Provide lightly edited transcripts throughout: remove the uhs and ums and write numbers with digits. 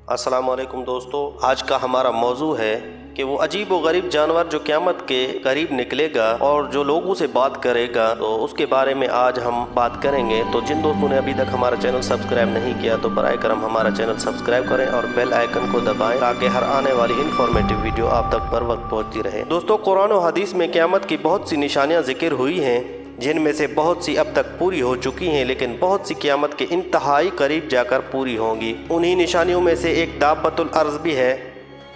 अस्सलाम वालेकुम दोस्तों, आज का हमारा मौजू है कि वो अजीब व गरीब जानवर जो क़यामत के करीब निकलेगा और जो लोगों से बात करेगा, तो उसके बारे में आज हम बात करेंगे। तो जिन दोस्तों ने अभी तक हमारा चैनल सब्सक्राइब नहीं किया तो बराए करम हमारा चैनल सब्सक्राइब करें और बेल आइकन को दबाएं ताकि हर आने वाली इन्फॉर्मेटिव वीडियो आप तक बर वक्त पहुँचती रहे। दोस्तों, कुरान और हदीस में क़यामत की बहुत सी निशानियाँ जिक्र हुई हैं, जिनमें से बहुत सी अब तक पूरी हो चुकी हैं, लेकिन बहुत सी क़यामत के इंतहाई करीब जाकर पूरी होंगी। उन्हीं निशानियों में से एक दाब्बतुल अर्ज़ भी है।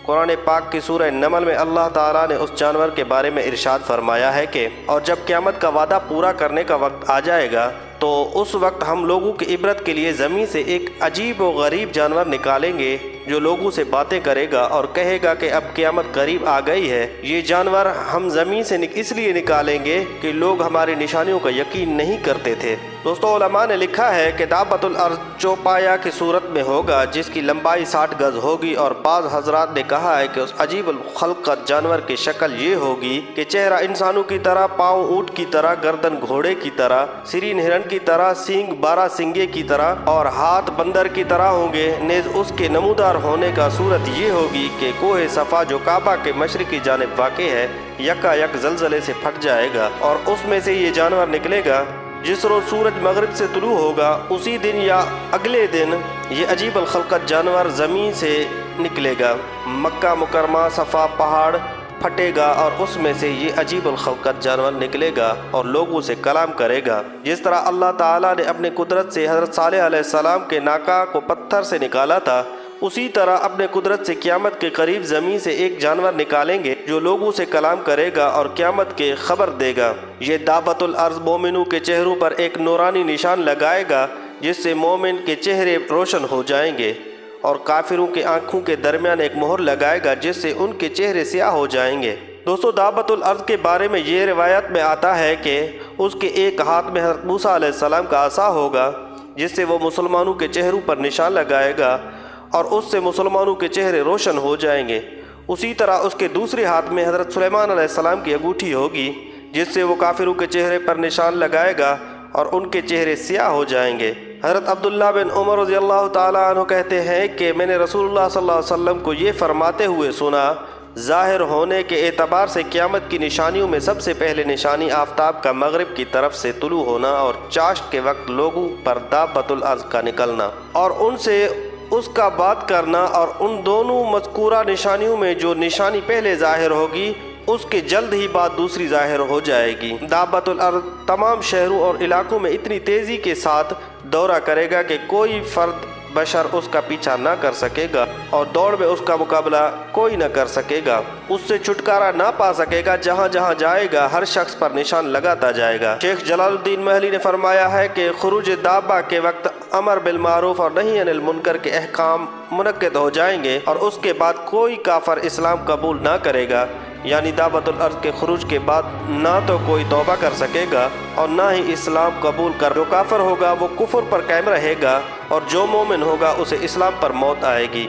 कुरान पाक की सूरह नमल में अल्लाह ताला ने उस जानवर के बारे में इरशाद फरमाया है कि और जब क़यामत का वादा पूरा करने का वक्त आ जाएगा तो उस वक्त हम लोगों की इबरत के लिए ज़मीन से एक अजीब व गरीब जानवर निकालेंगे जो लोगों से बातें करेगा और कहेगा कि अब क़यामत करीब आ गई है। ये जानवर हम ज़मीन से इसलिए निकालेंगे कि लोग हमारी निशानियों का यकीन नहीं करते थे। दोस्तों, उलमा ने लिखा है कि दाब्बतुल अर्ज़ चौपाया की सूरत में होगा जिसकी लंबाई 60 गज होगी, और बाज़ हजरात ने कहा है कि उस अजीब खल्क़त जानवर की शक्ल ये होगी कि चेहरा इंसानों की तरह, पाँव ऊँट की तरह, गर्दन घोड़े की तरह, सिरीन हिरन की तरह, सींग 12 सिंगे की तरह और हाथ बंदर की तरह होंगे। नेज़ उसके नमूदार होने का सूरत ये होगी कि कोहे सफ़ा जो काबा के मशरिकी जानिब वाक़े है यकायक ज़लज़ले से फट जाएगा, और उसमें से ये जानवर निकलेगा। जिस रोज़ सूरज मगरिब से तुलू होगा उसी दिन या अगले दिन ये अजीब खल्क़त जानवर ज़मीन से निकलेगा। मक्का मुकरमा सफ़ा पहाड़ फटेगा और उसमें से ये अजीब खल्क़त जानवर निकलेगा और लोगों से कलाम करेगा। जिस तरह अल्लाह ताला ने अपने कुदरत से हज़रत सालेह अलैहिस्सलाम के नाका को पत्थर से निकाला था, उसी तरह अपने कुदरत से क़यामत के करीब ज़मीन से एक जानवर निकालेंगे जो लोगों से कलाम करेगा और क़यामत के खबर देगा। ये दाब्बतुल अर्ज़ मोमिनों के चेहरों पर एक नूरानी निशान लगाएगा जिससे मोमिन के चेहरे रोशन हो जाएंगे, और काफिरों के आँखों के दरमियान एक मोहर लगाएगा जिससे उनके चेहरे स्याह हो जाएंगे। दोस्तों, दाब्बतुल अर्ज़ के बारे में ये रिवायत में आता है कि उसके एक हाथ में हज़रत मूसा अलैहिस्सलाम का असा होगा जिससे वो मुसलमानों के चेहरों पर निशान लगाएगा और उससे मुसलमानों के चेहरे रोशन हो जाएंगे। उसी तरह उसके दूसरे हाथ में हज़रत सुलेमान अलैहिस्सलाम की अंगूठी होगी जिससे वो काफिरों के चेहरे पर निशान लगाएगा और उनके चेहरे स्याह हो जाएंगे। हज़रत अब्दुल्लाह बिन उमर रज़ियल्लाहु ताला अन्हु कहते हैं कि मैंने रसूलुल्लाह सल्लल्लाहु अलैहि वसल्लम को ये फरमाते हुए सुना, ज़ाहिर होने के एतबार से क़यामत की निशानियों में सबसे पहले निशानी आफ़ताब का मगरिब की तरफ से तुलू होना और चाश्त के वक्त लोगों पर दाब्बतुल अर्ज़ का निकलना और उनसे उसका बात करना, और उन दोनों मज़कूरा निशानियों में जो निशानी पहले ज़ाहिर होगी उसके जल्द ही बाद दूसरी ज़ाहिर हो जाएगी। दाब्बतुल अर्ज़ तमाम शहरों और इलाकों में इतनी तेज़ी के साथ दौरा करेगा कि कोई फ़र्द बशर उसका पीछा ना कर सकेगा और दौड़ में उसका मुकाबला कोई ना कर सकेगा। उससे छुटकारा ना पा सकेगा। जहाँ जहाँ जाएगा हर शख्स पर निशान लगाता जाएगा। शेख जलालुद्दीन महली ने फरमाया है कि खुरूज दाब्बा के वक्त अमर बिल मारूफ और नही अनिल मुनकर के अहकाम मुनक्किद हो जाएंगे और उसके बाद कोई काफर इस्लाम कबूल ना करेगा। यानी दाब्बतुल अर्ज़ के खुरूज के बाद ना तो कोई तौबा कर सकेगा और ना ही इस्लाम कबूल कर। जो काफर होगा वो कुफ्र पर कायम रहेगा और जो मोमिन होगा उसे इस्लाम पर मौत आएगी।